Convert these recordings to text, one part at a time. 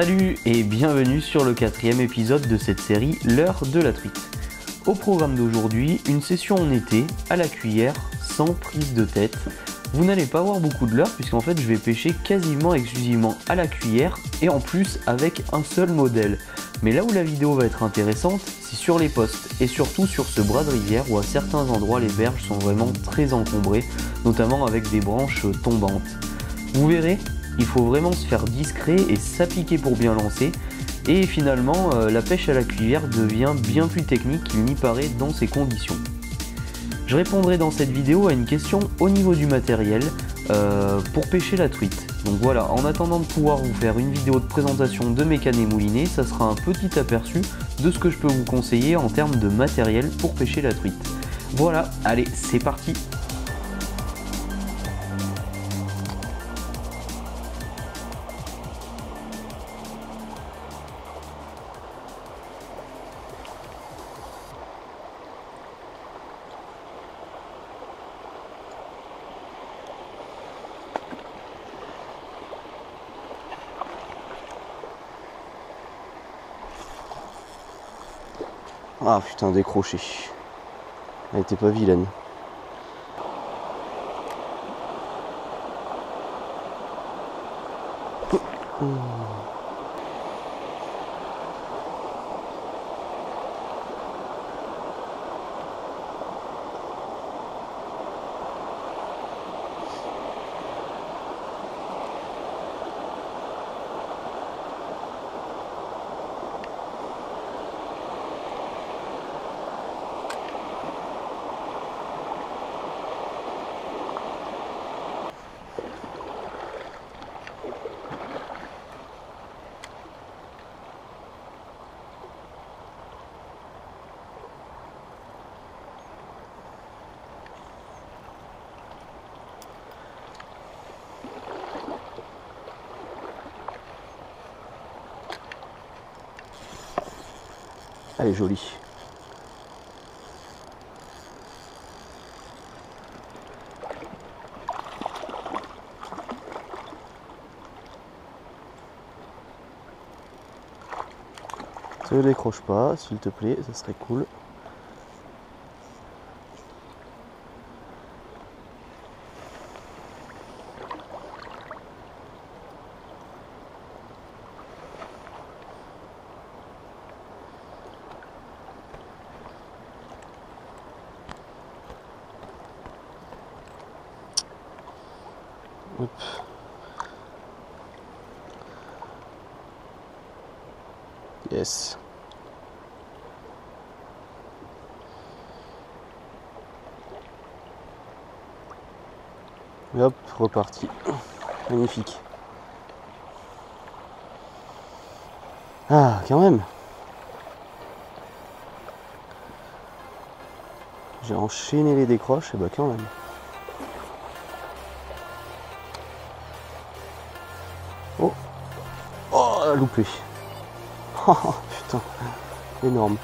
Salut et bienvenue sur le 4e épisode de cette série L'heure de la truite. Au programme d'aujourd'hui, une session en été, à la cuillère, sans prise de tête. Vous n'allez pas voir beaucoup de leurres puisqu'en fait je vais pêcher quasiment exclusivement à la cuillère et en plus avec un seul modèle. Mais là où la vidéo va être intéressante, c'est sur les postes et surtout sur ce bras de rivière où à certains endroits les berges sont vraiment très encombrées, notamment avec des branches tombantes. Vous verrez, il faut vraiment se faire discret et s'appliquer pour bien lancer. Et finalement, la pêche à la cuillère devient bien plus technique qu'il n'y paraît dans ces conditions. Je répondrai dans cette vidéo à une question au niveau du matériel pour pêcher la truite. Donc voilà, en attendant de pouvoir vous faire une vidéo de présentation de mes canets moulinés, ça sera un petit aperçu de ce que je peux vous conseiller en termes de matériel pour pêcher la truite. Voilà, allez, c'est parti! Ah putain, décroché. Elle était pas vilaine. Elle est jolie. Ne décroche pas, s'il te plaît, ça serait cool. Hop. Yes. Et hop, reparti. Magnifique. Ah, quand même. J'ai enchaîné les décroches, et bah quand même. Oh, oh, elle a loupé. Oh, putain, énorme.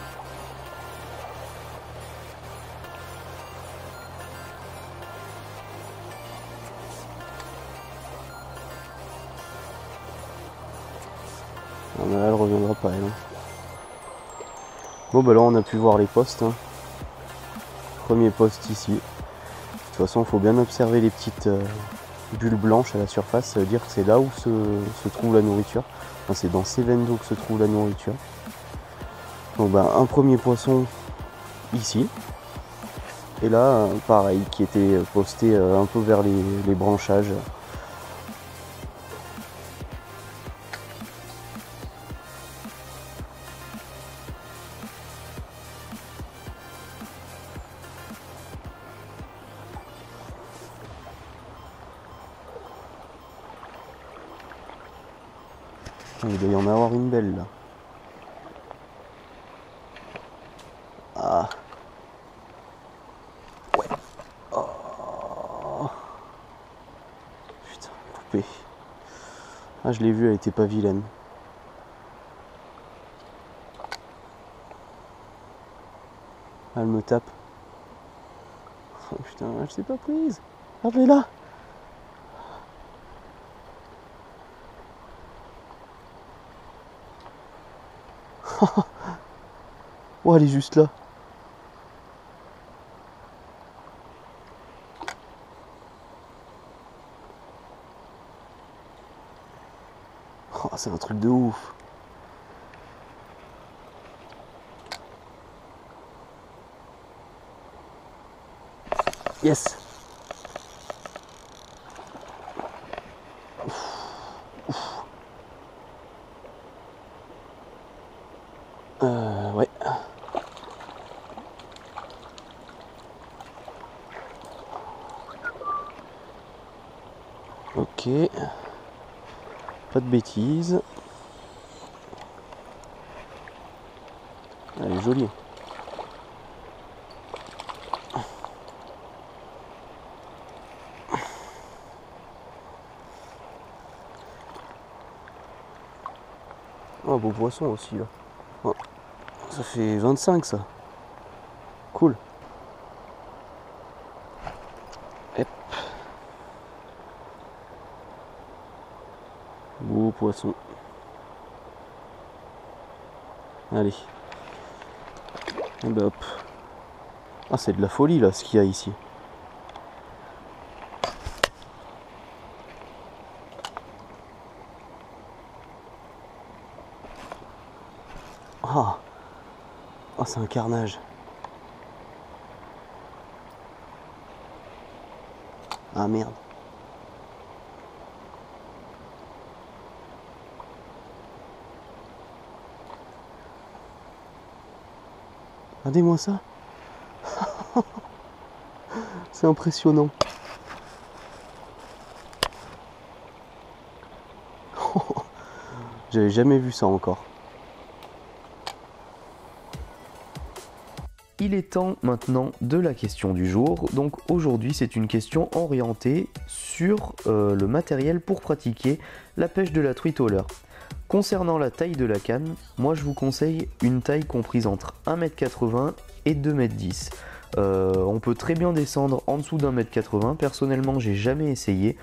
Non, mais là, elle reviendra pas, elle. Bon, bah là, on a pu voir les postes. Hein. Premier poste ici. De toute façon, il faut bien observer les petites bulles blanches à la surface. Ça veut dire que c'est là où se trouve la nourriture. Enfin, c'est dans ces veines d'eau que se trouve la nourriture. Donc, bah, un premier poisson ici. Et là, pareil, qui était posté un peu vers les branchages. Il doit y en avoir une belle là. Ah. Ouais. Oh. Putain, coupé. Ah, je l'ai vue, elle était pas vilaine. Elle me tape. Oh putain, je t'ai pas prise. Regardez-la. Oh, elle est juste là. Oh, c'est un truc de ouf. Yes. Ouais. Ok. Pas de bêtises. Elle est jolie. Oh, beau poisson aussi là. Oh, ça fait 25 ça. Cool. Hop. Beau poisson. Allez. Et ben hop. Ah, c'est de la folie là ce qu'il y a ici. Ah, oh, c'est un carnage. Ah merde. Regardez-moi ça. C'est impressionnant. J'avais jamais vu ça encore. Il est temps maintenant de la question du jour. Donc aujourd'hui c'est une question orientée sur le matériel pour pratiquer la pêche de la truite au leurre. Concernant la taille de la canne, moi je vous conseille une taille comprise entre 1,80 m et 2,10 m. On peut très bien descendre en dessous d'1,80 m. Personnellement j'ai jamais essayé.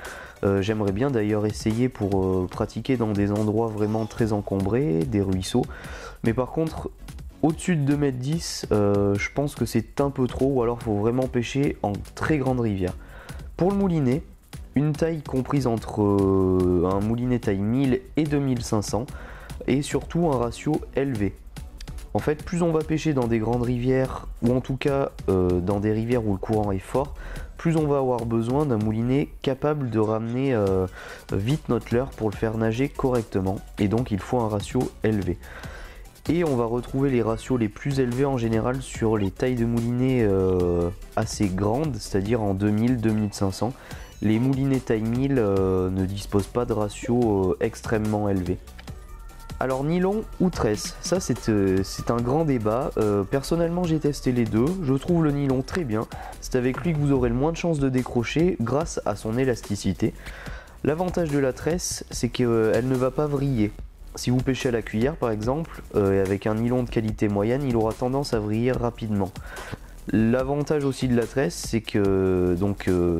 J'aimerais bien d'ailleurs essayer pour pratiquer dans des endroits vraiment très encombrés, des ruisseaux. Mais par contre, au-dessus de 2,10 m, je pense que c'est un peu trop, ou alors il faut vraiment pêcher en très grande rivière. Pour le moulinet, une taille comprise entre un moulinet taille 1000 et 2500, et surtout un ratio élevé. En fait, plus on va pêcher dans des grandes rivières, ou en tout cas dans des rivières où le courant est fort, plus on va avoir besoin d'un moulinet capable de ramener vite notre leurre pour le faire nager correctement, et donc il faut un ratio élevé. Et on va retrouver les ratios les plus élevés en général sur les tailles de moulinets assez grandes, c'est-à-dire en 2000-2500. Les moulinets taille 1000 ne disposent pas de ratios extrêmement élevés. Alors nylon ou tresse, ça c'est un grand débat. Personnellement j'ai testé les deux, je trouve le nylon très bien. C'est avec lui que vous aurez le moins de chances de décrocher grâce à son élasticité. L'avantage de la tresse, c'est qu'elle ne va pas vriller. Si vous pêchez à la cuillère par exemple, avec un nylon de qualité moyenne, il aura tendance à vriller rapidement. L'avantage aussi de la tresse, c'est que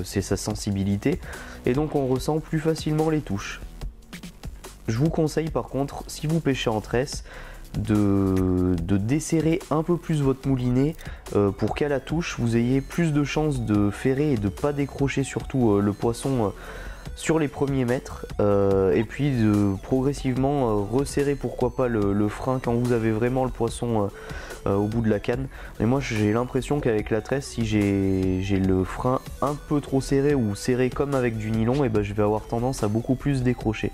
c'est sa sensibilité, et donc on ressent plus facilement les touches. Je vous conseille par contre, si vous pêchez en tresse, de desserrer un peu plus votre moulinet pour qu'à la touche vous ayez plus de chances de ferrer et de ne pas décrocher surtout le poisson sur les premiers mètres, et puis de progressivement resserrer pourquoi pas le frein quand vous avez vraiment le poisson au bout de la canne. Mais moi j'ai l'impression qu'avec la tresse, si j'ai le frein un peu trop serré ou serré comme avec du nylon, et ben je vais avoir tendance à beaucoup plus décrocher.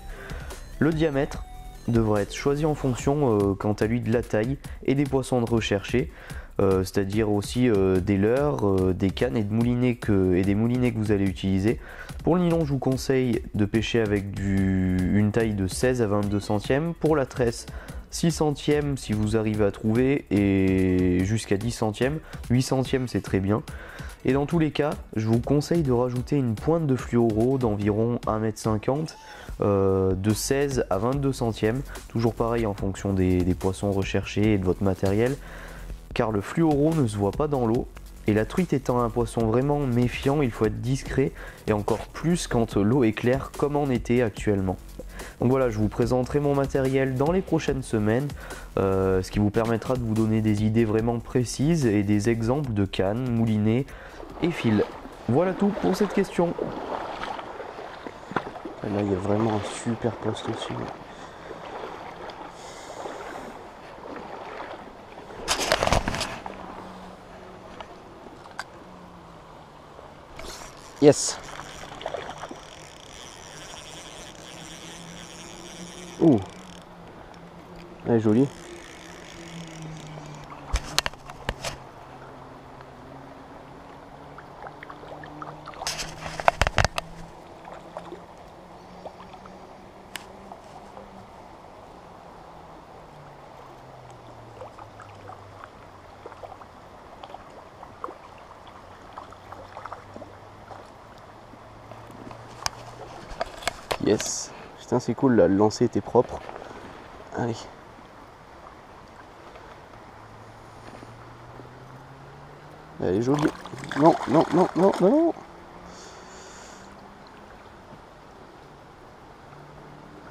Le diamètre devrait être choisi en fonction quant à lui de la taille et des poissons de rechercher, c'est-à-dire aussi des leurres, des cannes et des moulinets que vous allez utiliser. Pour le nylon, je vous conseille de pêcher avec une taille de 16 à 22 centièmes. Pour la tresse, 6 centièmes si vous arrivez à trouver, et jusqu'à 10 centièmes. 8 centièmes c'est très bien. Et dans tous les cas, je vous conseille de rajouter une pointe de fluoro d'environ 1,50 m, de 16 à 22 centièmes, toujours pareil en fonction des poissons recherchés et de votre matériel, car le fluoro ne se voit pas dans l'eau, et la truite étant un poisson vraiment méfiant, il faut être discret, et encore plus quand l'eau est claire comme en été actuellement. Donc voilà, je vous présenterai mon matériel dans les prochaines semaines, ce qui vous permettra de vous donner des idées vraiment précises et des exemples de cannes, moulinets et fils. Voilà tout pour cette question. Là, il y a vraiment un super poste aussi. Yes. Ouh. Elle est jolie. Yes. Putain, c'est cool, là, le lancer était propre. Allez. Elle est jolie. Non, non, non, non, non.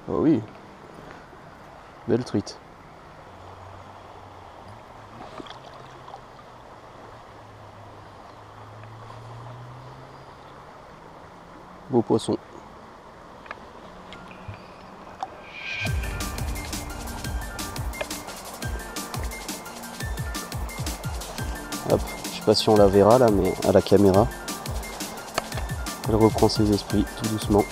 Oh oui. Belle truite. Beau poisson. Hop, je sais pas si on la verra là, mais à la caméra, elle reprend ses esprits tout doucement.